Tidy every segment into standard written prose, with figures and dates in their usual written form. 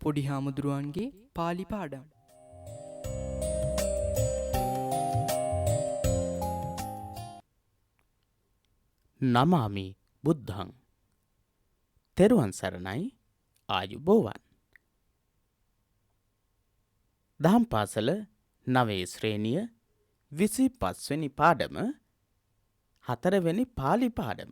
පොඩි හාමුදුරුවන්ගේ පාලි පාඩම්. නමාමි බුද්ධං. තෙරුවන් සරණයි. ආයුබෝවන්. දහම් පාසල 9 ශ්‍රේණිය 25 වෙනි පාඩම 4 වෙනි පාලි පාඩම.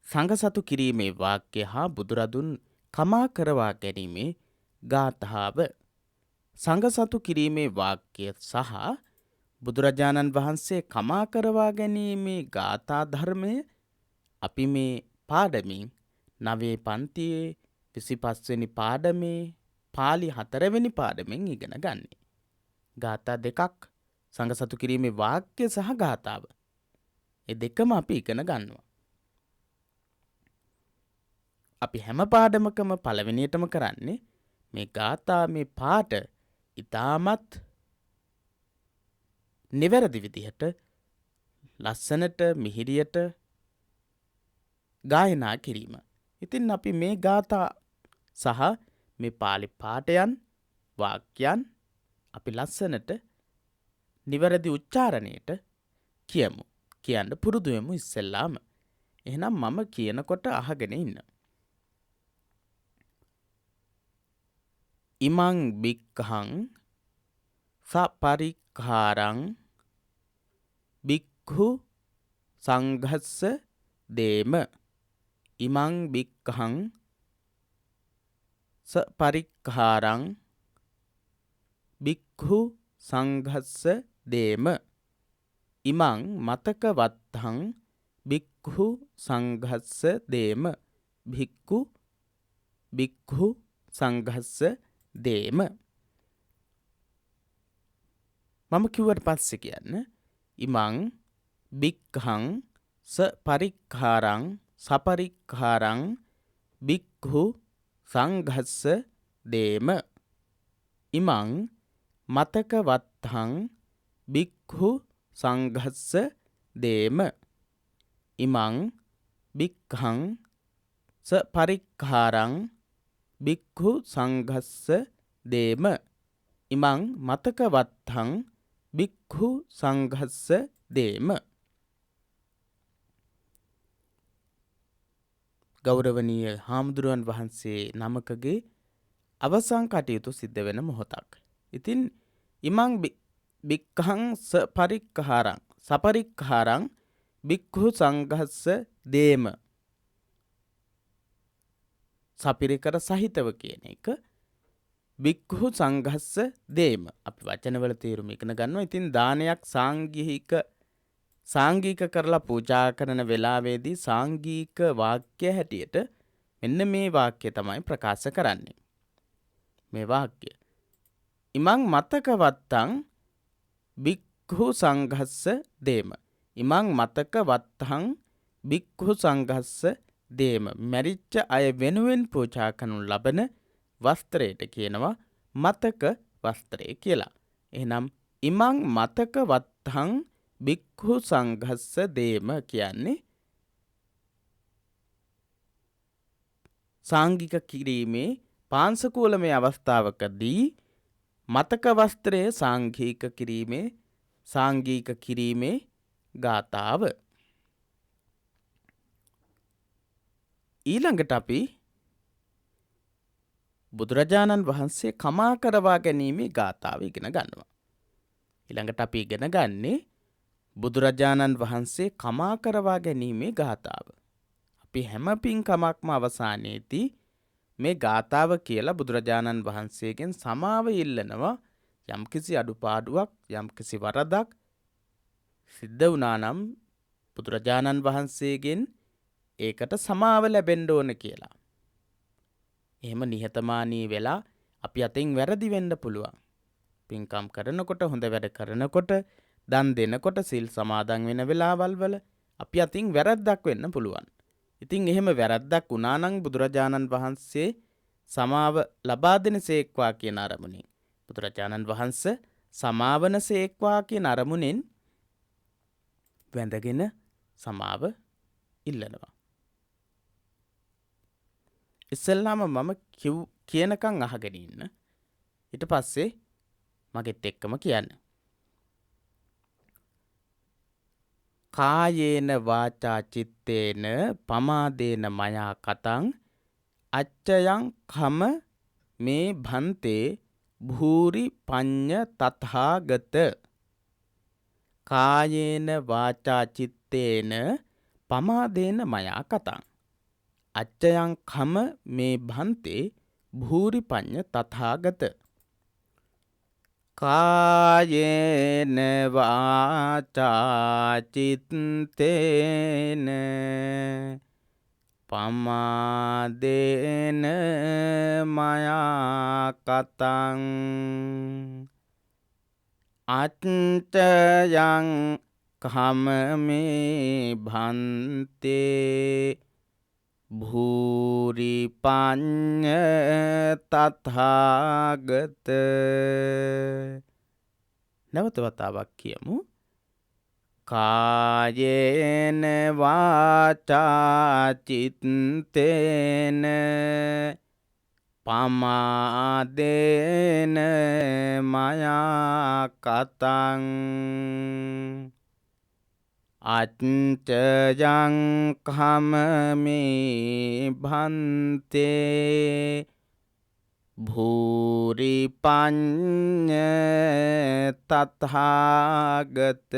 සංඝසතු කිරීමේ වාක්‍ය හා බුදුරදුන් කමා කරවා ගැනීමේ ගාථාව. සංඝසතු කිරීමේ වාක්‍ය සහ බුදුරජාණන් වහන්සේ කමා කරවා ගැනීමේ ගාථා ධර්මය අපි මේ පාඩමින් 9 පන්තියේ 25 වෙනි පාඩමේ පාලි 4 වෙනි පාඩමෙන් ඉගෙන ගන්නේ. ගාථා දෙකක් සංඝසතු කිරීමේ වාක්‍ය සහ ගාථාව. ඒ දෙකම අපි ඉගෙන ගන්නවා. අපි හැම පාඩමකම පළවෙනියටම කරන්නේ මේ ගාථා මේ පාඩ ඉතාමත් නිවැරදි විදිහට ලස්සනට මිහිරියට ගායනා කිරීම. ඉතින් අපි මේ ගාථා සහ මේ පාලි පාඨයන් වාක්‍යයන් අපි ලස්සනට නිවැරදි උච්චාරණයට කියමු. කියන්න පුරුදු වෙමු ඉස්සෙල්ලාම. එහෙනම් මම කියනකොට අහගෙන ඉන්න. ඉමං බික්ඛං සපරික්ඛාරං බික්ඛු සංඝස්ස දේම. ඉමං බික්ඛං සපරික්ඛාරං බික්ඛු සංඝස්ස දේම. ඉමං මතක වත්තං බික්ඛු සංඝස්ස දේම. බික්ඛු සංඝස්ස දේම. මම කිව්වට පස්සේ කියන්න. ඉමං බික්ඛං සපරික්ඛාරං සපරික්ඛාරං බික්ඛු සංඝස්ස දේම. ඉමං මතක වත්තං බික්ඛු සංඝස්ස දේම. ඉමං බික්ඛං සපරික්ඛාරං බික්ඛු සංඝස්ස දේම. ඉමං මතක වත්තං බික්ඛු සංඝස්ස දේම. ගෞරවනීය හාමුදුරුවන් වහන්සේ නමකගේ අවසන් කටයුතු සිද්ධ වෙන මොහොතක්. ඉතින් ඉමං බික්ඛං සපරික්ඛාරං සපරික්ඛාරං බික්ඛු සංඝස්ස දේම. සපිරිකර සහිතව කියන එක බික්ඛු සංඝස්ස දේම. අපි වචනවල තේරුම ඉගෙන ගන්නවා. ඉතින් දානයක් සාංගික කරලා පූජා කරන වෙලාවේදී සාංගික වාක්‍ය හැටියට මෙන්න මේ වාක්‍ය තමයි ප්‍රකාශ කරන්නේ. මේ වාක්‍ය. ඉමං මතක වත්තං බික්ඛු සංඝස්ස දේම. ඉමං මතක වත්තං බික්ඛු සංඝස්ස දේම. මැරිච්ච අය වෙනුවෙන් පූජා කරනු ලබන වස්ත්‍රයට කියනවා මතක වස්ත්‍රය කියලා. එහෙනම් ඉමං මතක වත්තං බික්ඛු සංඝස්ස දේම කියන්නේ සාංගික කිරීමේ පාංශකූලමය අවස්ථාවකදී මතක වස්ත්‍රය සාංගික කිරීමේ ගාථාව. ඊළඟට අපි බුදුරජාණන් වහන්සේ කමා කරවා ගැනීමේ ගාථාව ඉගෙන ගන්නවා. ඊළඟට අපි ඉගෙන ගන්නේ බුදුරජාණන් වහන්සේ කමා කරවා ගැනීමේ ගාථාව. අපි හැම පින්කමක්ම අවසානයේදී මේ ගාථාව කියලා බුදුරජාණන් වහන්සේගෙන් සමාව ඉල්ලනවා. යම්කිසි අඩුපාඩුවක් යම්කිසි වරදක් සිද්ධ වුණා නම් බුදුරජාණන් වහන්සේගෙන් ඒකට සමාව ලැබෙන්න ඕන කියලා. එහෙම නිහතමානී වෙලා අපි අතින් වැරදි වෙන්න පුළුවන්. පින්කම් කරනකොට හොඳ වැඩ කරනකොට දන් දෙනකොට සිල් සමාදන් වෙන වෙලාවල් වල අපි අතින් වැරද්දක් වෙන්න පුළුවන්. ඉතින් එහෙම වැරද්දක් වුණා නම් බුදුරජාණන් වහන්සේ සමාව ලබා දෙන සේක්වා කියන අරමුණෙන් බුදුරජාණන් වහන්සේ සමාවන සේක්වා කියන අරමුණෙන් වැඳගෙන සමාව ඉල්ලනවා. ඉස්සෙල්ලාම මම කියනකම් අහගෙන ඉන්න. ඊට පස්සේ මගෙත් එක්කම කියන්න. කායේන වාචා චිත්තේන පමාදේන මයා කතං අච්චයං කම මේ භන්තේ භූරි පඤ්ඤ තථාගත. කායේන වාචා චිත්තේන පමාදේන මයා කතං අච්චයං කම මේ භන්තේ භූරි පඤ්ඤ තථාගත. කායේන වාචා චිත්තේන පමාදේන මයා කතං අච්චයං කම මේ භන්තේ භූරි පඤ්ඤ තථාගත. නැවත වතාවක් කියමු. කායේන වාචා චිත්තේන පමාදේන මයා කතං අච්චයං කම මේ භන්තේ භූරි පඤ්ඤ තථාගත.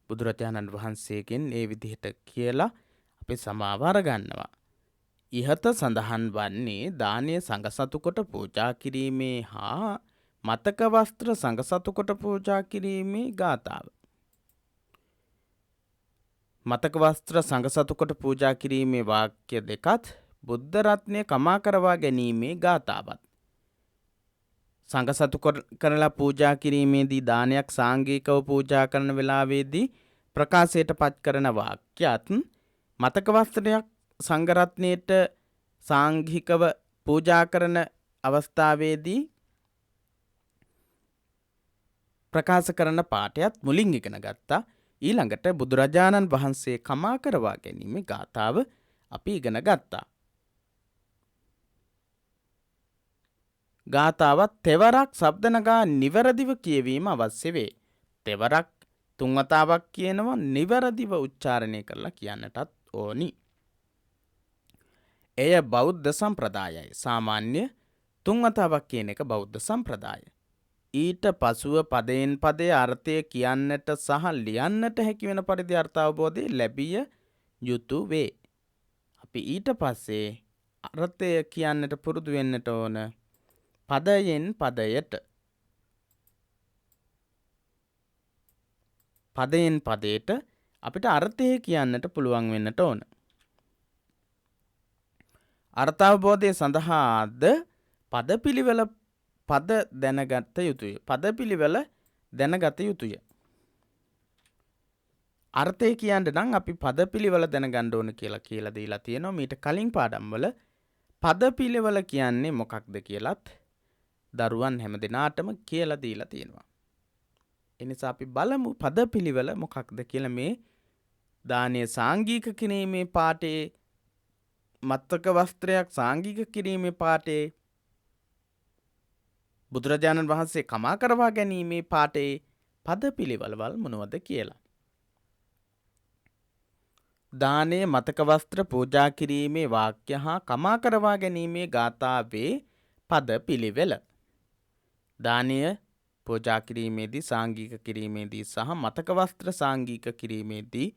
බුදුරජාණන් වහන්සේගෙන් ඒ විදිහට කියලා අපි සමාව අරගන්නවා. ඉහත සඳහන් වන්නේ දානය සංඝසතු කොට පූජා කිරීමේ හා මතක වස්ත්‍ර සංඝසතු කොට පූජා කිරීමේ ගාථාව. මතක වස්ත්‍ර සංඝසතු කොට පූජා කිරීමේ වාක්‍ය දෙකත් බුද්ධ රත්නය කමා කරවා ගැනීමේ ගාථාවත්. සංඝසතු කරලා පූජා කිරීමේදී දානයක් සාංගිකව පූජා කරන වෙලාවේදී ප්‍රකාශයට පත් කරන වාක්‍යත් මතක වස්ත්‍රයක් සංඝ රත්නයට සාංගිකව පූජා කරන අවස්ථාවේදී ප්‍රකාශ කරන පාඨයත් මුලින් ඉගෙන ගත්තා. ඊළඟට බුදුරජාණන් වහන්සේ කමා කරවා ගැනීමේ ගාථාව අපි ඉගෙන ගත්තා. ගාථාවත් තෙවරක් ශබ්ද නගා නිවැරදිව කියවීම අවශ්‍ය වේ. තෙවරක් තුන්වතාවක් කියනවා නිවැරදිව උච්චාරණය කරලා කියන්නටත් ඕනි. එය බෞද්ධ සම්ප්‍රදායයි. සාමාන්‍ය තුන්වතාවක් කියන එක බෞද්ධ සම්ප්‍රදාය. ඊට පසුව පදයෙන් පදේ අර්ථය කියන්නට සහ ලියන්නට හැකි වෙන පරිදි අර්ථ අවබෝධය ලැබිය යුතු වේ. අපි ඊට පස්සේ අර්ථය කියන්නට පුරුදු වෙන්නට ඕන පදයෙන් පදයට. පදයෙන් පදයට අපිට අර්ථය කියන්නට පුළුවන් වෙන්නට ඕන. අර්ථ අවබෝධය සඳහාද පදපිළිවෙල පද දැනගත යුතුය. පදපිළිවෙල දැනගත යුතුය. අර්ථය කියන්න නම් අපි පදපිළිවෙල දැනගන්න ඕන කියලා දීලා තියෙනවා. මීට කලින් පාඩම්වල පදපිළිවෙල කියන්නේ මොකක්ද කියලත් දරුවන් හැමදෙනාටම කියලා දීලා තියෙනවා. එනිසා අපි බලමු පදපිළිවෙල මොකක්ද කියලා. මේ දානීය සාංගික කිරීමේ පාඨයේ මත්තක වස්ත්‍රයක් සාංගික කිරීමේ පාඨයේ බුදුරජාණන් වහන්සේ කමා කරවා ගැනීමේ පාඨයේ පදපිළිවෙළවල් මොනවද කියලා. දානය මතක වස්ත්‍ර පූජා කිරීමේ වාක්‍ය හා කමා කරවා ගැනීමේ ගාථාවේ පදපිළිවෙල. දානය පූජා කිරීමේදී සාංගික කිරීමේදී සහ මතක වස්ත්‍ර සාංගික කිරීමේදී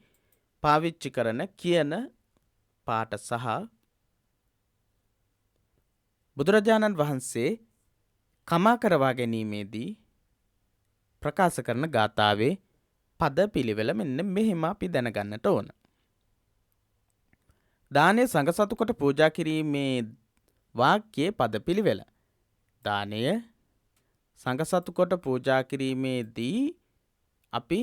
පාවිච්චි කරන කියන පාඨ සහ බුදුරජාණන් වහන්සේ කමා කරවා ගැනීමේදී ප්‍රකාශ කරන ගාථාවේ පද පිළිවෙල මෙන්න මෙහෙම අපි දැනගන්නට ඕන. දානය සංඝසතු කොට පූජා කිරීමේ වාක්‍යයේ පද පිළිවෙල. දානය සංඝසතු කොට පූජා කිරීමේදී අපි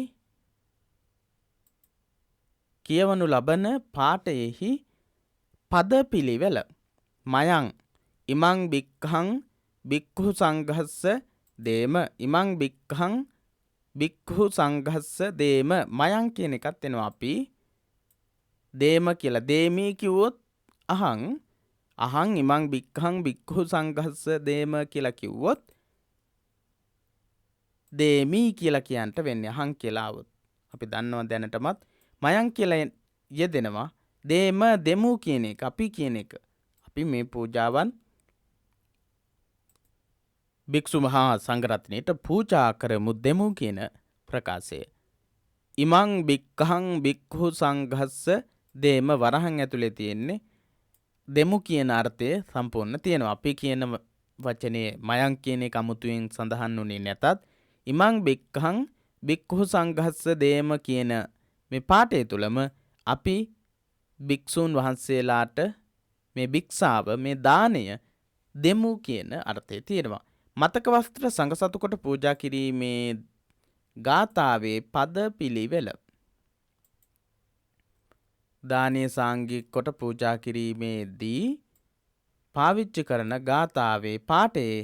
කියවනු ලබන පාඨයෙහි පද පිළිවෙල. මයං ඉමං බික්ඛං බික්ඛු සංඝස්ස දේම ඉමං බික්ඛං බික්ඛු සංඝස්ස දේම මයං කියන එකත් එනවා අපි දේම කියලා දේමී කිව්වොත් අහං අහං ඉමං බික්ඛං බික්ඛු සංඝස්ස දේම කියලා කිව්වොත් දේමී කියලා කියන්නට වෙන්නේ අහං කියලා આવොත්. අපි දන්නවා දැනටමත් මයං කියලා යෙදෙනවා දේම දෙමු කියන එක අපි කියන එක. අපි මේ පූජාවන් භික්ෂු මහා සංඝරත්නයට පූජා කරමු දෙමු කියන ප්‍රකාශය. ඉමං බික්ඛං බික්ඛු සංඝස්ස දේම වරහන් ඇතුලේ තියෙන්නේ දෙමු කියන අර්ථය සම්පූර්ණ තියෙනවා. අපි කියන වචනේ මයං කියන එක අමුතුවෙන් සඳහන් වුණේ නැතත් ඉමං බික්ඛං බික්ඛු සංඝස්ස දේම කියන මේ පාඨය තුලම අපි භික්ෂූන් වහන්සේලාට මේ භික්ෂාව මේ දානය දෙමු කියන අර්ථය තියෙනවා. මතක වස්ත්‍ර සංඝසතු කොට පූජා කිරීමේ ගාථාවේ පද පිළිවෙල දානීය සාංගික කොට පූජා කිරීමේදී පාවිච්චි කරන ගාථාවේ පාඨයේ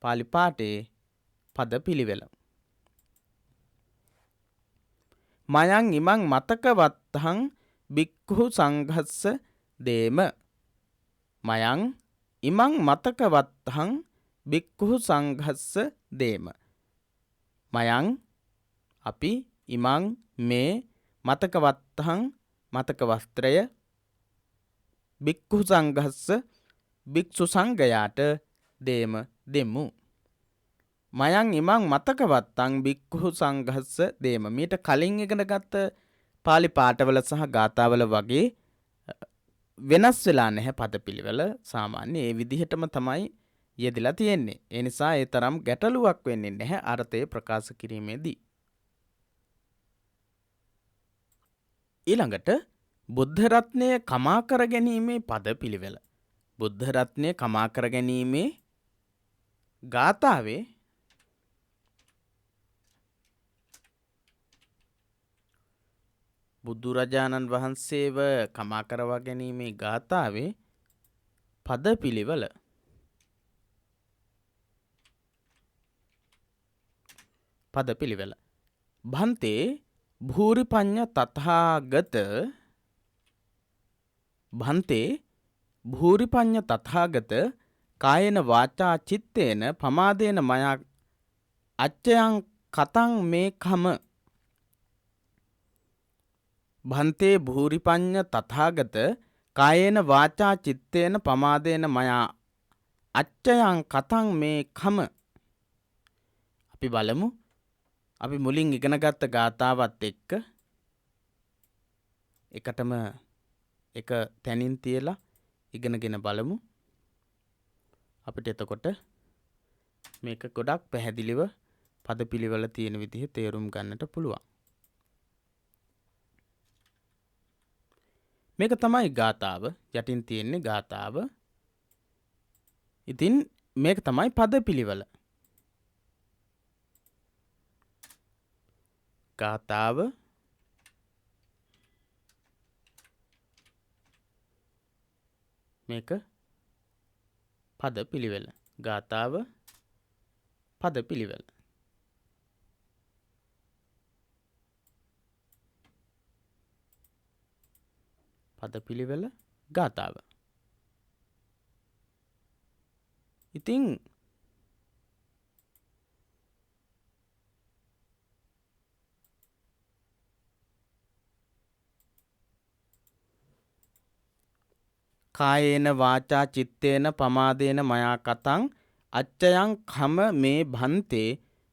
පාලි පාඨයේ පද පිළිවෙල. මයං ඉමං මතක වත්තං බික්ඛු සංඝස්ස දේම මයං ඉමං මතක වත්තං බික්ඛු සංඝස්ස දේම මයං අපි ඉමං මේ මතක වත්තං මතක වස්ත්‍රය බික්ඛු සංඝස්ස භික්ෂු සංඝයාට දේම දෙමු. මයං ඉමං මතක වත්තං බික්ඛු සංඝස්ස දේම මීට කලින් ඉගෙන ගත්ත පාලි පාඨවල සහ ගාථාවල වගේ වෙනස් වෙලා නැහැ පදපිළිවෙල. සාමාන්‍ය ඒ විදිහටම තමයි යෙදලා තියෙන්නේ. ඒ නිසා ඒ තරම් ගැටලුවක් වෙන්නේ නැහැ අර්ථය ප්‍රකාශ කිරීමේදී. ඊළඟට බුද්ධ රත්නය කමා කර ගැනීමේ පදපිළිවෙල. බුද්ධ රත්නය කමා කර ගැනීමේ ගාථාවේ බුදුරජාණන් වහන්සේව කමා කරවා ගැනීමේ ගාථාවේ පද පිළිවෙල භන්තේ භූරිපඤ්ඤ තථාගත භන්තේ භූරිපඤ්ඤ තථාගත කායේන වාචා චිත්තේන පමාදේන මයා අච්චයං කතං මේ කම භන්තේ භූරිපඤ්ඤ තථාගත කායේන වාචා චිත්තේන පමාදේන මයා අච්චයං කතං මේ කම. අපි බලමු. අපි මුලින් ඉගෙන ගත්ත ගාථාවත් එක්ක එකටම එක තැනින් තියලා ඉගෙනගෙන බලමු. අපිට එතකොට මේක ගොඩක් පැහැදිලිව පදපිළිවෙල තියෙන විදිහ තේරුම් ගන්නට පුළුවන්. මේක තමයි ගාථාව. යටින් තියෙන්නේ ගාථාව. ඉතින් මේක තමයි පදපිළිවෙල. ගාථාව මේක පදපිළිවෙල. ගාථාව පදපිළිවෙල. පදපිළිවෙල ගාථාව. ඉතින් කායේන වාචා චිත්තේන පමාදේන මයා කතං අච්චයං කම මේ භන්තේ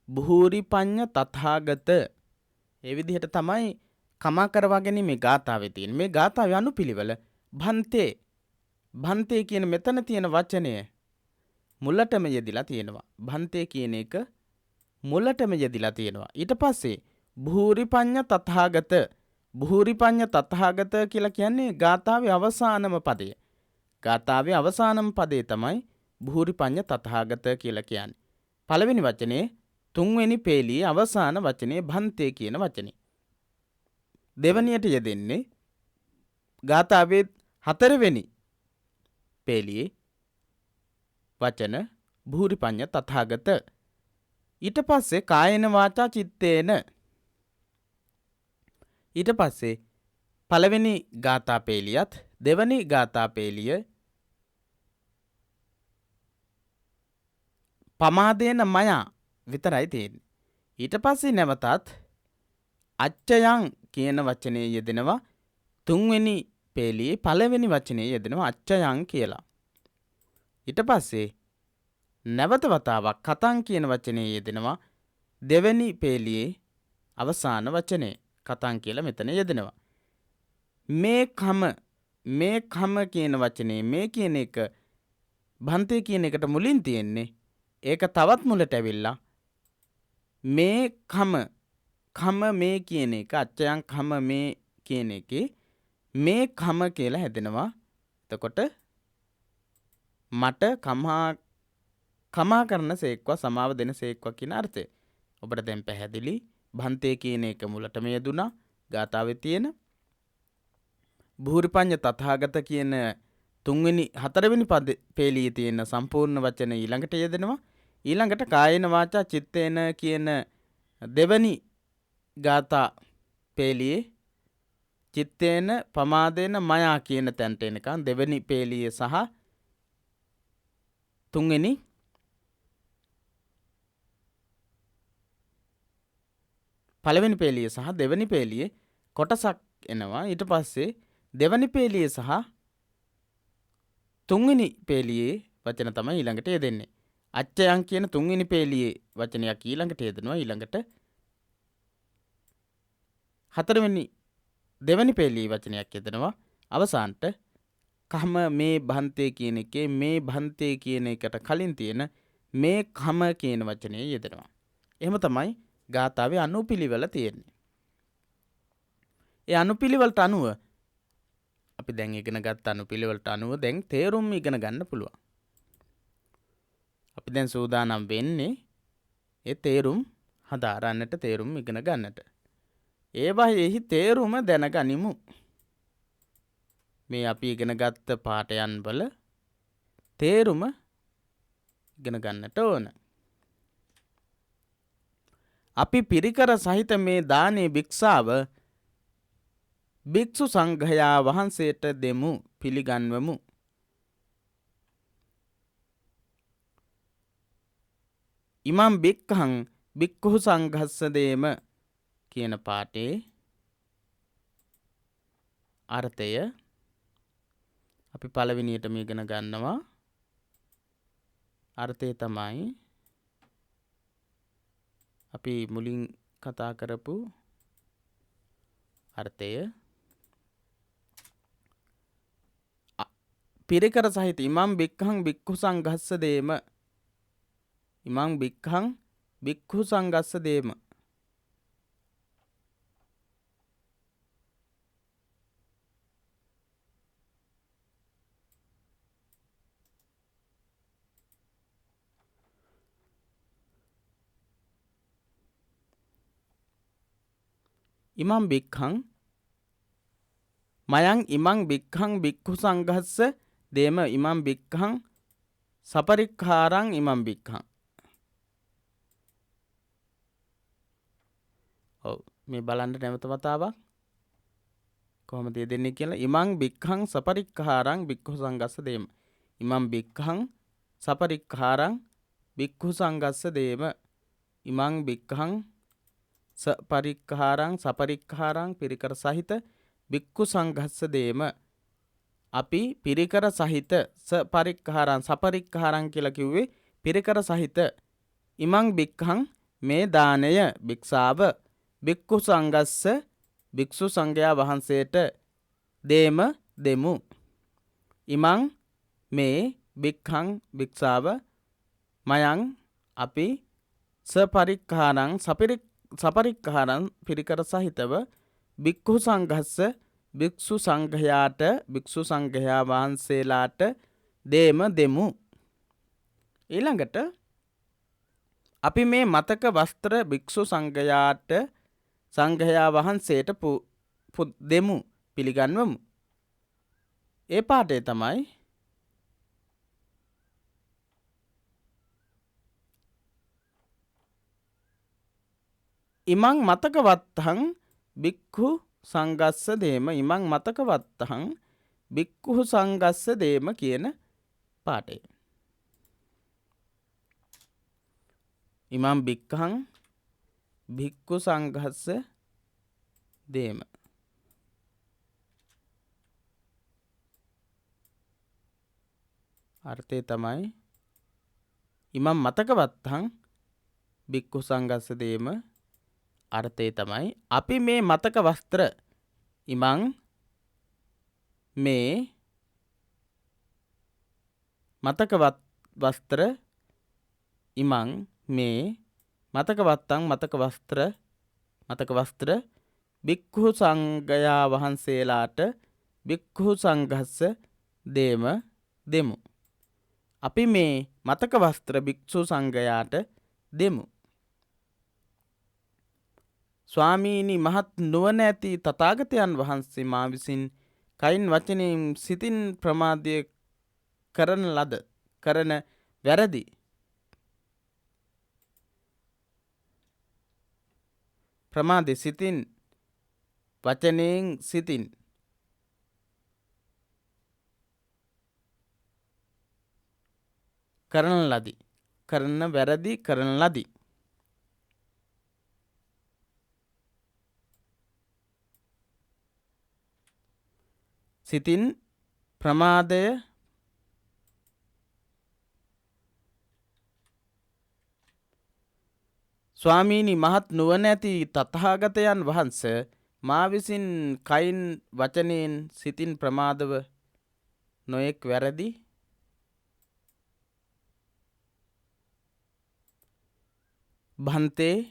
භූරිපඤ්ඤ තථාගත. ඒ විදිහට තමයි කමා කරවා ගැනීමේ ගාථාවේ තියෙන. මේ ගාථාවේ අනුපිළිවෙල භන්තේ. භන්තේ කියන මෙතන තියෙන වචනය මුලටම යෙදිලා තියෙනවා. භන්තේ කියන එක මුලටම යෙදිලා තියෙනවා. ඊට පස්සේ භූරිපඤ්ඤ තථාගත. භූරිපඤ්ඤ තථාගත කියලා කියන්නේ ගාථාවේ අවසානම පදය. ගාථාවේ අවසානම පදේ තමයි භූරිපඤ්ඤ තථාගත කියලා කියන්නේ. පළවෙනි වචනේ තුන්වෙනි පේළියේ අවසාන වචනේ භන්තේ කියන වචනේ. දෙවනියට යෙදෙන්නේ ගාථාවේ හතරවෙනි පේළියේ වචන භූරිපඤ්ඤ තථාගත. ඊට පස්සේ කායේන වාචා චිත්තේන. ඊට පස්සේ පළවෙනි ගාථා පේලියත් දෙවැනි ගාථා පේලිය පමාදේන මයා විතරයි තියෙන්නේ. ඊට පස්සේ නැවතත් අච්චයන් කියන වචනේ යෙදෙනවා. තුන්වෙනි පේලියේ පළවෙනි වචනේ යෙදෙනවා අච්චයන් කියලා. ඊට පස්සේ නැවත වතාවක් කතං කියන වචනේ යෙදෙනවා. දෙවැනි පේලියේ අවසාන වචනේ කතං කියලා මෙතන යෙදෙනවා. මේ කම කියන වචනේ මේ කියන එක භන්තේ කියන එකට මුලින් තියෙන්නේ. ඒක තවත් මුලට ඇවිල්ලා මේ කම මේ කියන එක අච්චයන් කම මේ කියන එකේ මේ කම කියලා හැදෙනවා. එතකොට මට කමා කරන සේක්වා සමාව දෙන සේක්වා කියන අර්ථය. ඔබට දැන් පැහැදිලි. භන්තේ කියන එක මුලටම යෙදුනා. ගාථාවේ තියෙන භූරිපඤ්ඤ තථාගත කියන හතරවෙනි පේලියේ තියෙන සම්පූර්ණ වචන ඊළඟට යෙදෙනවා. ඊළඟට කායේන වාචා චිත්තේන කියන දෙවැනි ගාථා පේලියේ චිත්තේන පමාදේන මයා කියන තැනට එනකන් දෙවැනි පේලියේ සහ තුන්වෙනි පළවෙනි පේලියේ සහ දෙවැනි පේලියේ කොටසක් එනවා. ඊට පස්සේ දෙවැනි පේලියේ සහ තුන්වෙනි පේලියේ වචන තමයි ඊළඟට යෙදෙන්නේ. අච්චයන් කියන තුන්වෙනි පේලියේ වචනයක් ඊළඟට යෙදෙනවා. ඊළඟට දෙවැනි පේලියේ වචනයක් යෙදෙනවා. අවසානට කම මේ භන්තේ කියන එකේ මේ භන්තේ කියන එකට කලින් තියෙන මේ කම කියන වචනේ යෙදෙනවා. එහෙම තමයි ගාථාවේ අනුපිළිවෙල තියෙන්නේ. ඒ අනුපිළිවෙලට අනුව අපි දැන් ඉගෙන ගත්ත අනුපිළිවෙලට අනුව දැන් තේරුම් ඉගෙන ගන්න පුළුවන්. අපි දැන් සූදානම් වෙන්නේ ඒ තේරුම් හදාරන්නට තේරුම් ඉගෙන ගන්නට. ඒවාෙහි තේරුම දැනගනිමු. මේ අපි ඉගෙන ගත්ත පාඩයන් වල තේරුම ඉගෙන ගන්නට ඕන. අපි පිරිකර සහිත මේ දානේ භික්ෂාව භික්ෂු සංඝයා වහන්සේට දෙමු පිළිගන්වමු. ඉමම් බික්ඛං බික්ඛු සංඝස්ස දේම කියන පාඨයේ අර්ථය අපි පළවෙනියටම ඉගෙන ගන්නවා. අර්ථය තමයි අපි මුලින් කතා කරපු අර්ථය. පිරිකර සහිත ඉමම් බික්ඛං බික්ඛු සංඝස්ස දේම. ඉමං බික්ඛං බික්ඛු සංඝස්ස දේම. ඉමං බික්ඛං මයං ඉමං බික්ඛං බික්ඛු සංඝස්ස දේම ඉමං බික්ඛං සපරික්ඛාරං ඉමං බික්ඛං. ඔව් මේ බලන්න නැවත වතාවක් කොහොමද දෙන්නේ කියලා. ඉමං බික්ඛං සපරික්ඛාරං බික්ඛු සංඝස්ස දේම. ඉමං බික්ඛං සපරික්ඛාරං බික්ඛු සංඝස්ස දේම. ඉමං බික්ඛං සපරික්ඛාරං පිරිකර සහිත බික්ඛු සංඝස්ස දේම. අපි පිරිකර සහිත සපරික්ඛාරං කියලා කිව්වේ පිරිකර සහිත. ඉමං බික්ඛං මේ දානය භික්ෂාව බික්ඛු සංඝස්ස භික්ෂු සංඝයා වහන්සේට දේම දෙමු. ඉමං මේ බික්ඛං භික්ෂාව මයං අපි සපරික්ඛාරං පිරිකර සහිතව බික්ඛු සංඝස්ස භික්ෂු සංඝයාට භික්ෂු සංඝයා වහන්සේලාට දේම දෙමු. ඊළඟට අපි මේ මතක වස්ත්‍ර භික්ෂු සංඝයා වහන්සේට දෙමු පිළිගන්වමු. ඒ පාඩේ තමයි ඉමං මතක වත්තං බික්ඛු සංගස්ස දේම ඉමං මතක වත්තහං බික්කුහු සංගස්ස දේම කියන පාඩය. ඉමං බික්කහං භික්කු සංඝස්ස දේම. අර්ථය තමයි ඉමං මතකවත්තහං භික්කු සංඝස්ස දේම. අර්ථය තමයි අපි මේ මතක වස්ත්‍ර ඉමං මේ මතක වස්ත්‍ර ඉමං මේ මතකවත්තං මතක වස්ත්‍ර භික්ඛු සංඝයා වහන්සේලාට භික්ඛු සංඝස්ස දේම දෙමු. අපි මේ මතක වස්ත්‍ර භික්ෂු සංඝයාට දෙමු. ස්වාමීනි මහත් නුවණ ඇති තථාගතයන් වහන්සේ මා විසින් කයින් වචනයෙන් සිතින් ප්‍රමාදය කරන වැරදි ප්‍රමාදේ සිතින් වචනයෙන් සිතින් කරන වැරදි කරන ලදී. සිතින් ප්‍රමාදය ස්වාමීනි මහත් නුවණ ඇති තථාගතයන් වහන්ස මා විසින් කයින් වචනයෙන් සිතින් ප්‍රමාදව නොයෙක් වැරදි භන්තේ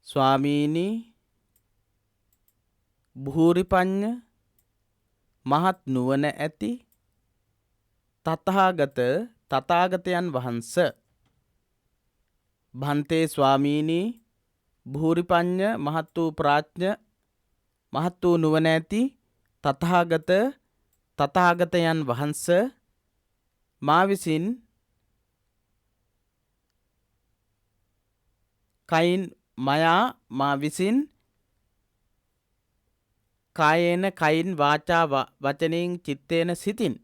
ස්වාමීනි භූරිපඤ්ඤ මහත් නුවණ ඇති තථාගතයන් වහන්ස. භන්තේ ස්වාමීනි භූරිපඤ්ඤ මහත් වූ ප්‍රඥ මහත් වූ නුවණ ඇති තථාගතයන් වහන්ස මා විසින් මා විසින් කායේන කයින් වාචා වචනයෙන් චිත්තේන සිතින්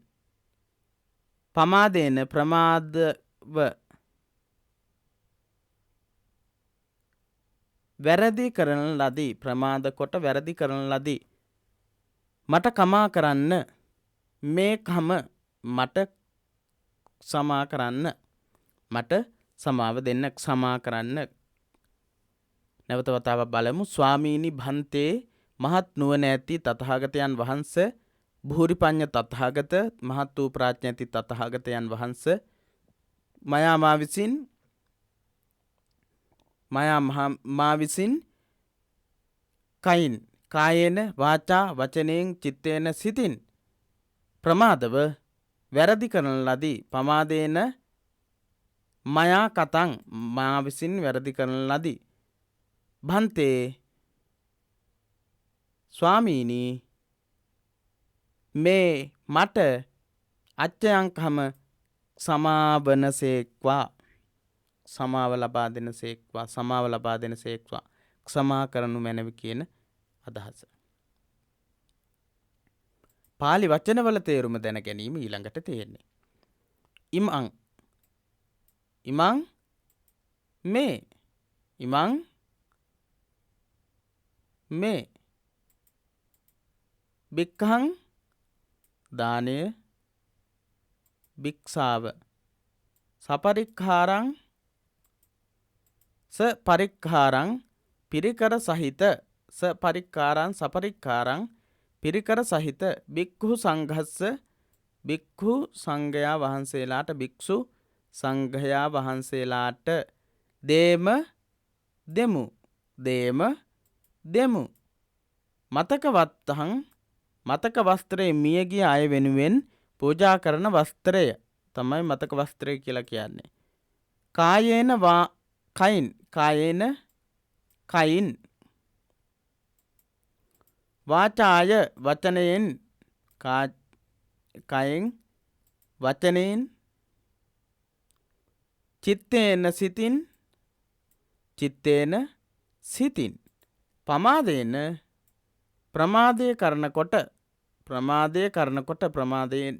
පමාදේන ප්‍රමාදව වැරදි කරන ලදී. ප්‍රමාද කොට වැරදි කරන ලදී. මට කමා කරන්න. මේ කම මට සමා කරන්න. මට සමාව දෙන්න සමා කරන්න. නැවත වතාවක් බලමු. ස්වාමීනි භන්තේ මහත් නුවණ ඇති තථාගතයන් වහන්ස භූරිපඤ්ඤ තථාගත මහත් වූ ප්‍රඥා ඇති තථාගතයන් වහන්ස මා විසින් කායේන වාචා වචනයෙන් චිත්තේන සිතින් ප්‍රමාදව වැරදි කරන ලදී. පමාදේන මයා කතං මා විසින් වැරදි කරන ලදී. භන්තේ ස්වාමීනි මේ මට අච්චයංකම සමාවනසේක්වා සමාව ලබා දෙනසේක්වා ක්ෂමා කරනු මැනවි කියන අදහස. පාලි වචනවල තේරුම දැන ගැනීම ඊළඟට තියෙන්නේ. ඉමං මේ බික්ඛං දානය භික්ෂාව සපරික්ඛාරං සපරික්ඛාරං පිරිකර සහිත සපරික්ඛාරං පිරිකර සහිත භික්ඛු සංඝස්ස භික්ඛු සංඝයා වහන්සේලාට භික්ෂු සංඝයා වහන්සේලාට දෙමු. මතකවත්තහං මතක වස්ත්‍රය මියගිය අය වෙනුවෙන් පූජා කරන වස්ත්‍රය තමයි මතක වස්ත්‍රය කියලා කියන්නේ. කයින් වාචාය වචනයෙන් කයින් වචනයෙන් චිත්තේන සිතින් පමාදයෙන් ප්‍රමාදය කරනකොට ප්‍රමාදයෙන්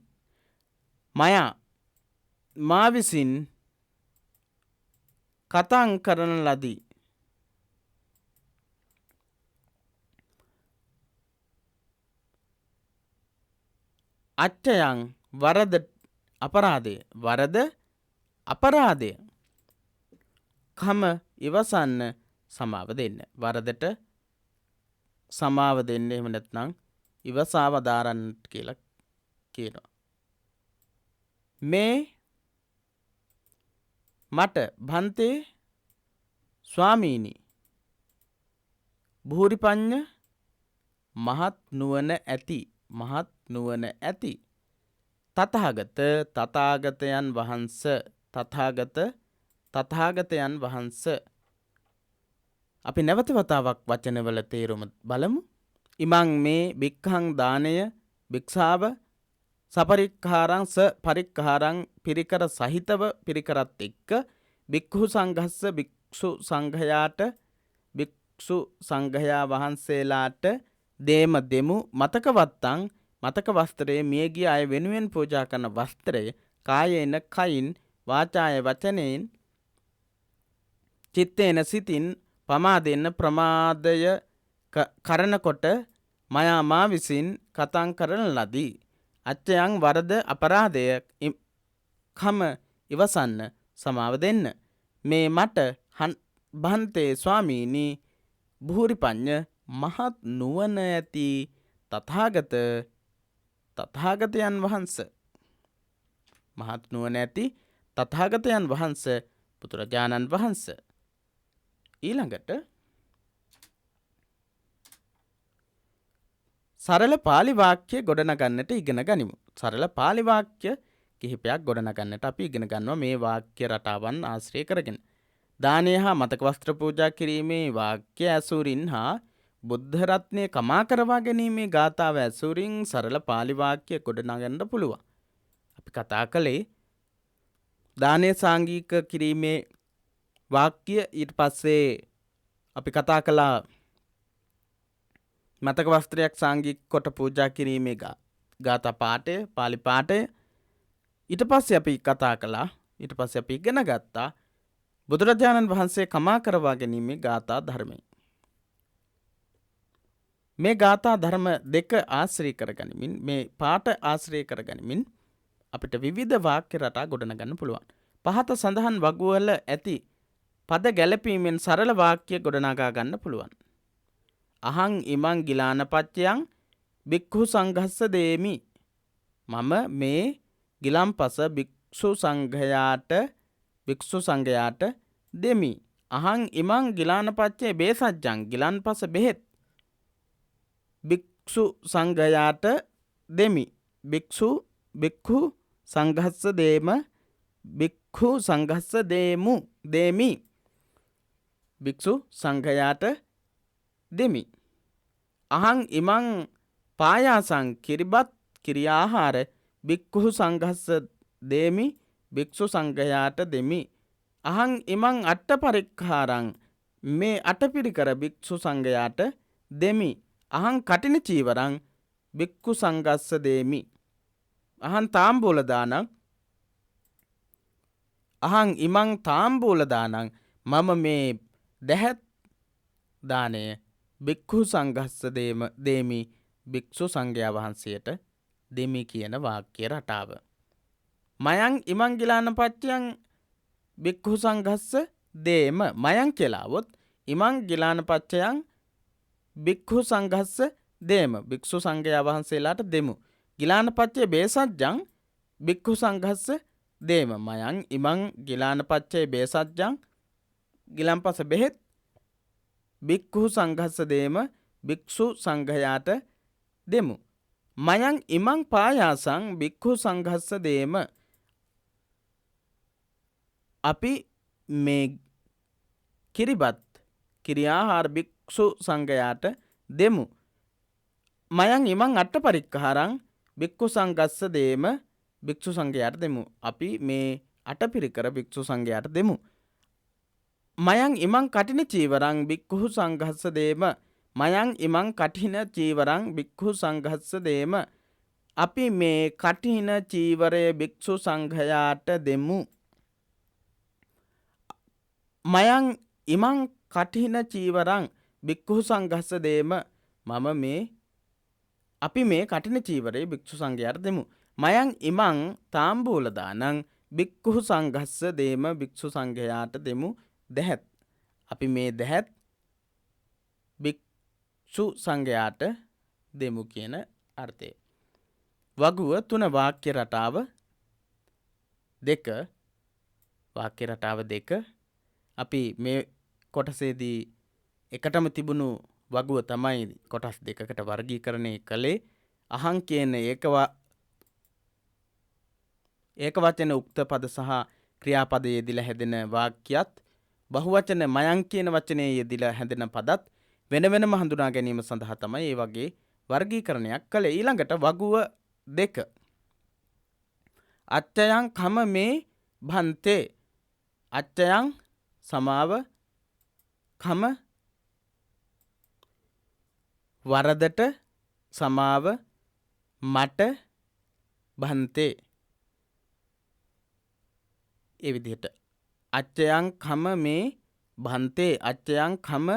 මයා මා විසින් කතං කරන ලදී. අච්චයන් වරද අපරාධය කම ඉවසන්න සමාව දෙන්න. වරදට සමාව දෙන්න එහෙම නැත්නම් ඉවසාව දාරන්නට කියලා කියනවා. මේ මට භන්තේ ස්වාමීනි භූරිපඤ්ඤ මහත් නුවණ ඇති තථාගතයන් වහන්ස. අපි නැවත වතාවක් වචනවල තේරුම බලමු. ඉමං මේ භික්ඛං දානය භික්ෂාව සපරික්ඛාරං පරික්ඛාරං පිරිකර සහිතව පිරිකරත් එක්ක භික්ඛු සංඝස්ස භික්ෂු සංඝයා වහන්සේලාට දෙමු මතක වස්ත්‍රයේ මියගිය අය වෙනුවෙන් පූජා කරන වස්ත්‍රය කායේන කයින් වාචාය වචනයෙන් චිත්තේන සිතින් පමාදෙන්න ප්‍රමාදය කරනකොට මා විසින් කතං කරන ලදී. අච්චයන් වරද අපරාධය කම ඉවසන්න සමාව දෙන්න. මේ මට භන්තේ ස්වාමීනි භූරිපඤ්ඤ මහත් නුවණ ඇති තථාගතයන් වහන්ස බුදුරජාණන් වහන්ස. ඊළඟට සරල පාලි වාක්‍ය ගොඩනගන්නට ඉගෙන ගනිමු. සරල පාලි වාක්‍ය කිහිපයක් ගොඩනගන්නට අපි ඉගෙන ගන්නවා මේ වාක්‍ය රටාවන් ආශ්‍රය කරගෙන. දානය හා මතක වස්ත්‍ර පූජා කිරීමේ වාක්‍ය ඇසුරින් හා බුද්ධ රත්නය කමා කරවා ගැනීමේ ගාථාව ඇසුරින් සරල පාලි වාක්‍ය ගොඩනගන්න පුළුවන්. අපි කතා කළේ දානය සාංගික කිරීමේ වාක්‍ය. ඊට පස්සේ අපි කතා කළා මතක වස්ත්‍රයක් සාංගික කොට පූජා කිරීමේ ගාථා පාඨය පාලි පාඨය. ඊට පස්සේ අපි ඉගෙන ගත්තා බුදුරජාණන් වහන්සේ කමා කරවා ගැනීමේ ගාථා ධර්මය. මේ ගාථා ධර්ම දෙක ආශ්‍රය කරගනිමින් මේ පාඨ ආශ්‍රය කරගනිමින් අපිට විවිධ වාක්‍ය රටා ගොඩනගන්න පුළුවන්. පහත සඳහන් වගුවල ඇති පද ගැලපීමෙන් සරල වාක්‍ය ගොඩනගා ගන්න පුළුවන්. අහං ඉමං ගිලානපච්චයන් භික්ඛු සංඝස්ස දේමි. මම මේ ගිලම්පස භික්ෂු සංඝයාට දෙමි. අහං ඉමං ගිලානපච්චේ බේසජ්ජං ගිලන්පස බෙහෙත් භික්ෂු සංඝයාට දෙමි. භික්ඛු සංඝස්ස දේම භික්ඛු සංඝස්ස දෙමි. භික්ෂු සංඝයාට දෙමි. අහං ඉමං පායාසං කිරිබත් කිරියාහාර භික්ඛු සංඝස්ස දෙමි. භික්ෂු සංඝයාට දෙමි. අහං ඉමං අට්ඨ පරික්ඛාරං මේ අටපිරිකර භික්ෂු සංඝයාට දෙමි. අහං කටින චීවරං භික්ඛු සංඝස්ස දෙමි. අහං තාම්බූල දානං අහං ඉමං තාම්බූල දානං මම මේ දැහැත් දානය භික්ඛු සංඝස්ස දෙමි. භික්ෂු සංඝයා වහන්සේට දෙමි කියන වාක්‍ය රටාව. මයං ඉමං ගිලානපච්චයන් භික්ඛු සංඝස්ස දේම මයං කියලාවොත් ඉමං ගිලානපච්චයන් භික්ඛු සංඝස්ස දේම භික්ෂු සංඝයා වහන්සේලාට දෙමු. ගිලානපච්චේ බේසජ්ජං භික්ඛු සංඝස්ස දේම මයං ඉමං ගිලානපච්චේ බේසජ්ජං ගිලන්පස බෙහෙත් භික්ඛු සංඝස්ස දේම භික්ෂු සංඝයාට දෙමු. මයං ඉමං පායාසං භික්ඛු සංඝස්ස දේම අපි මේ කිරිබත් කිරියාහාර භික්ෂු සංඝයාට දෙමු. මයං ඉමං අට්ඨ පරික්ඛාරං භික්ඛු සංඝස්ස දේම භික්ෂු සංඝයාට දෙමු. අපි මේ අටපිරිකර භික්ෂු සංඝයාට දෙමු. මයං ඉමං කටින චීවරං භික්ඛු සංඝස්ස දේම මයං ඉමං කඨින චීවරං භික්ඛු සංඝස්ස දේම. අපි මේ කඨින චීවරය භික්ෂු සංඝයාට දෙමු. මයං ඉමං කඨින චීවරං භික්ඛු සංඝස්ස දේම. අපි මේ කඨින චීවරය භික්ෂු සංඝයාට දෙමු. මයං ඉමං තාම්බූල දානං භික්ඛු සංඝස්ස දේම. භික්ෂු සංඝයාට දෙමු දැහැත්. අපි මේ දැහැත් භික්ෂු සංඝයාට දෙමු කියන අර්ථය. වගුව 3 වාක්‍ය රටාව 2. වාක්‍ය රටාව 2. අපි මේ කොටසේදී එකටම තිබුණු වගුව තමයි කොටස් දෙකකට වර්ගීකරණය කළේ. අහං කියන ඒක වචන උක්ත පද සහ ක්‍රියාපදයේ යෙදিলা හැදෙන වාක්‍යයත් බහුවචන මයං කියන වචනේ යෙදিলা හැදෙන පදත් වෙන වෙනම හඳුනා ගැනීම සඳහා තමයි මේ වගේ වර්ගීකරණයක් කළේ. ඊළඟට වගුව 2. අච්චයන් කම මේ භන්තේ. අච්චයන් සමාව කම වරදට සමාව මට භන්තේ. ඒ විදිහට අච්චයන් කම මේ භන්තේ. අච්චයන් කම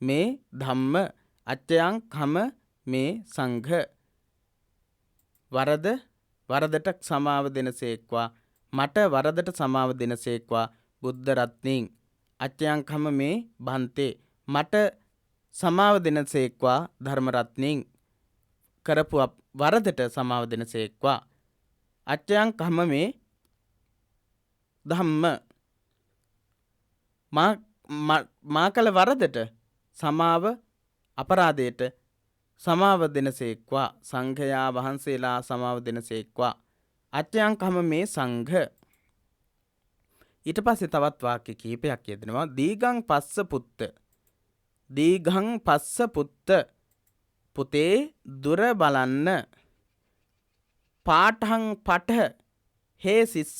මේ ධම්ම. අච්චයන් කම මේ සංඝ. වරදට සමාව දෙනසේක්වා මට වරදට සමාව දෙනසේක්වා බුද්ධ රත්නින්. අච්චයන් කම මේ භන්තේ. මට සමාව දෙනසේක්වා ධර්ම රත්නින්. කරපු වරදට සමාව දෙනසේක්වා. අච්චයන් කම මේ ධම්ම. මා කළ වරදට සමාව අපරාධයට සමාව දෙනසේක්වා. සංඝයා වහන්සේලා සමාව දෙනසේක්වා. අච්චයන් කම මේ සංඝ. ඊට පස්සේ තවත් වාක්‍ය කිහිපයක් යෙදෙනවා. දීගං පස්ස පුත්ත. දීගං පස්ස පුත්ත. පුතේ දුර බලන්න. පාඨං පඨ හේ සිස්ස.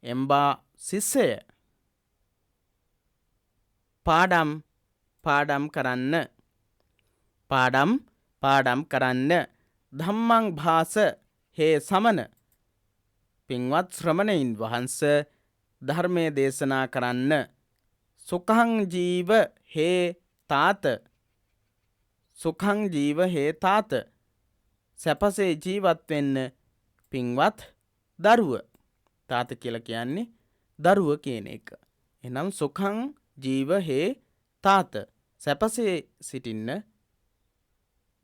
එම්බා සිස්සය. පාඩම් කරන්න. පාඩම් කරන්න. ධම්මං භාස හේ සමන. පින්වත් ශ්‍රමණයින් වහන්ස ධර්මය දේශනා කරන්න. සුඛං ජීව හේ තාත. සුඛං ජීව හේ තාත. සැපසේ ජීවත් වෙන්න පින්වත් දරුව. තාත කියලා කියන්නේ දරුව කියන එක. එනම් සුඛං ජීව හේ තාත. සැපසේ සිටින්න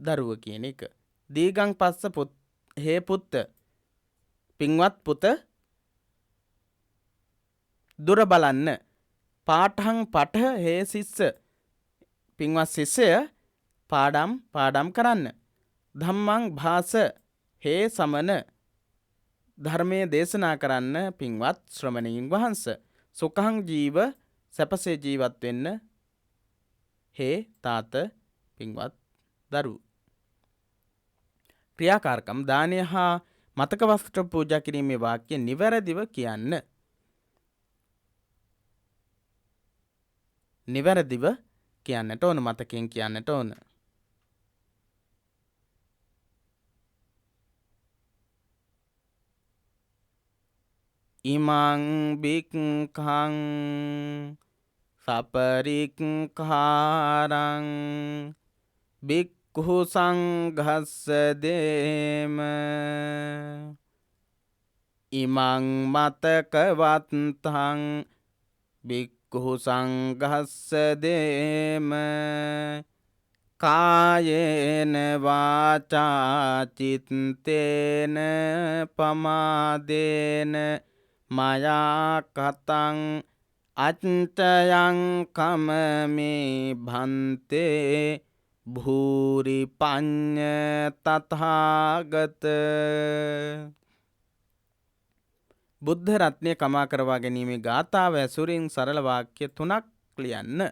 දරුව කියන එක. දීගං පස්ස හේ පුත්ත. පින්වත් පුත දුර බලන්න. පාඨං පඨ හේ සිස්ස. පින්වත් ශිෂ්‍යය පාඩම් කරන්න. ධම්මං භාස හේ සමන. ධර්මය දේශනා කරන්න පින්වත් ශ්‍රමණීන් වහන්ස. සුඛං ජීව සැපසේ ජීවත් වෙන්න හේ තාත පින්වත් දරු. ක්‍රියාකාරකම් දානය හා මතක වස්ත්‍ර පූජා කිරීමේ වාක්‍ය නිවැරදිව කියන්න. නිවැරදිව කියන්නට ඕන. මතකයෙන් කියන්නට ඕන. ඉමං බික්ඛං සපරික්ඛාරං භික්ඛු සංඝස්ස දේම. ඉමං මතක වත්තං භික්ඛු සංඝස්ස දේම. කායේන වාචා චිත්තේන පමාදේන මයා කතං අච්චයං කම මේ භන්තේ භූරි පඤ්ඤ තථාගත. බුද්ධ රත්නය කමා කරවා ගැනීමේ ගාථාව ඇසුරින් සරල වාක්‍ය 3ක් ලියන්න.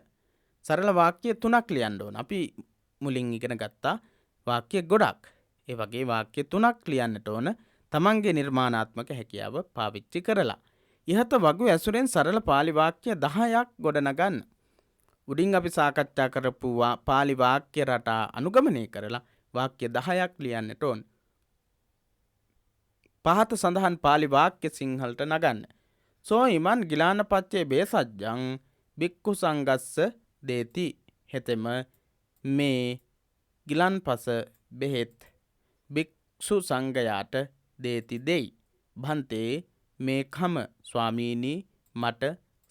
සරල වාක්‍ය 3ක් ලියන්න ඕන. අපි මුලින් ඉගෙන ගත්තා වාක්‍ය ගොඩක්. ඒ වගේ වාක්‍ය 3ක් ලියන්නට ඕන. තමන්ගේ නිර්මාණාත්මක හැකියාව පාවිච්චි කරලා. ඉහත වගු ඇසුරෙන් සරල පාලි වාක්‍ය 10ක් ගොඩනගන්න. උඩින් අපි සාකච්ඡා කරපු පාලි වාක්‍ය රටා අනුගමනය කරලා වාක්‍ය 10ක් ලියන්නට ඕන. පහත සඳහන් පාලි වාක්‍ය සිංහලට නගන්න. සෝ ඉමන් ගිලානපච්චේ බේසජ්ජං බික්ඛු සංගස්ස දේති. හෙතෙම මේ ගිලන්පස බෙහෙත් භික්ෂු සංඝයාට දේති දෙයි. භන්තේ මේ කම ස්වාමීනි මට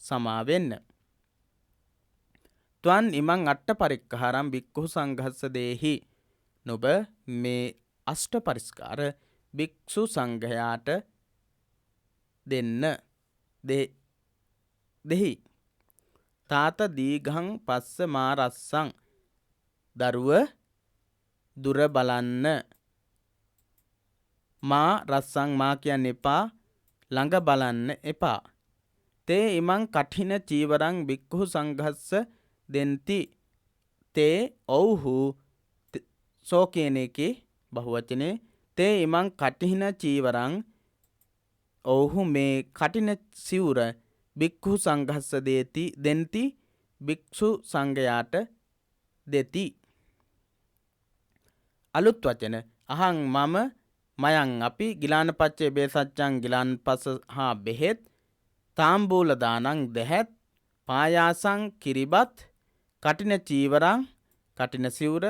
සමා වෙන්න. ත්වන් ඉමං අට්ඨ පරික්ඛාරම් භික්ඛු සංඝස්ස දේහි. නුඹ මේ අෂ්ට පරිස්කාර භික්ෂු සංඝයාට දෙන්න. දෙහි. තාත දීඝං පස්ස මා රස්සං. දරුව දුර බලන්න. මා රස්සං මා කියන්න එපා, ළඟ බලන්න එපා. තේ ඉමං කඨින චීවරං භික්ඛු සංඝස්ස දෙන්ති. තේ ඔව්හු සෝ කියන එකේ බහුවචනේ තේ ඉමං කඨින චීවරං ඔව්හු මේ කඨින සිවුර භික්ඛු සංඝස්ස දෙන්ති භික්ෂු සංඝයාට දෙති. අලුත් වචන අහං මම මයං අපි ගිලානපච්චේ බේසච්චං ගිලාන්පස හා බෙහෙත් තාම්බූල දානං දෙහැත් පායාසං කිරිබත් කටින චීවරං කටින සිවුර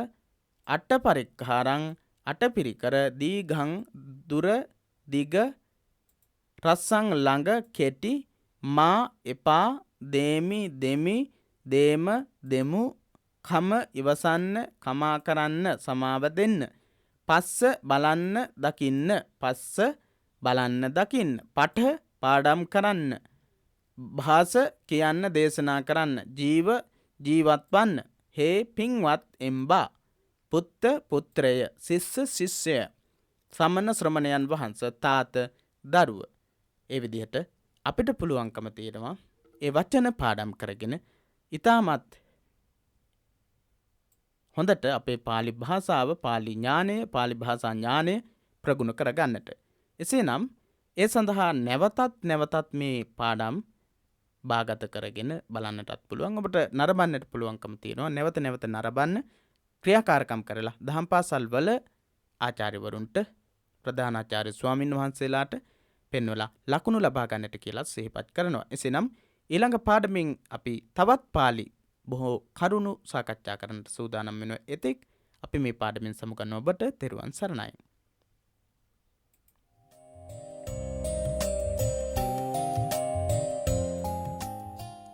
අට පරික්ඛාරං අටපිරිකර දීඝං දුර දිග රස්සං ළඟ කෙටි මා එපා දේමි දෙමි දේම දෙමු කම ඉවසන්න කමා කරන්න සමාව දෙන්න පස්ස බලන්න දකින්න පස්ස බලන්න දකින්න පඨ පාඩම් කරන්න භාස කියන්න දේශනා කරන්න ජීවත් වන්න හේ පින්වත් එම්බා පුත්ත පුත්‍රය සිස්ස ශිෂ්‍යය සමන ශ්‍රමණයන් වහන්ස තාත දරුව. ඒ විදිහට අපිට පුළුවන්කම තියෙනවා ඒ වචන පාඩම් කරගෙන ඉතාමත් හොඳට අපේ පාලි භාෂාව පාලි ඥානය පාලි භාෂා ඥානය ප්‍රගුණ කරගන්නට. එසේනම් ඒ සඳහා නැවතත් මේ පාඩම් භාගත කරගෙන බලන්නටත් පුළුවන්. ඔබට නරඹන්නට පුළුවන්කම තියෙනවා. නැවත නරඹන්න ක්‍රියාකාරකම් කරලා දහම් පාසල් වල ආචාර්යවරුන්ට ප්‍රධානාචාර්ය ස්වාමින් වහන්සේලාට පෙන්වලා ලකුණු ලබා ගන්නට කියලා සිහිපත් කරනවා. එසේනම් ඊළඟ පාඩමින් අපි තවත් පාලි බොහෝ කරුණු සාකච්ඡා කරන්නට සූදානම් වෙනවා. එතෙක් අපි මේ පාඩමින් සමුගන්න ඔබට තෙරුවන් සරණයි.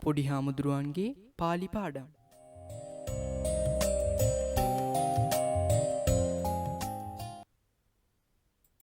පොඩි හාමුදුරුවන්ගේ පාලි පාඩම්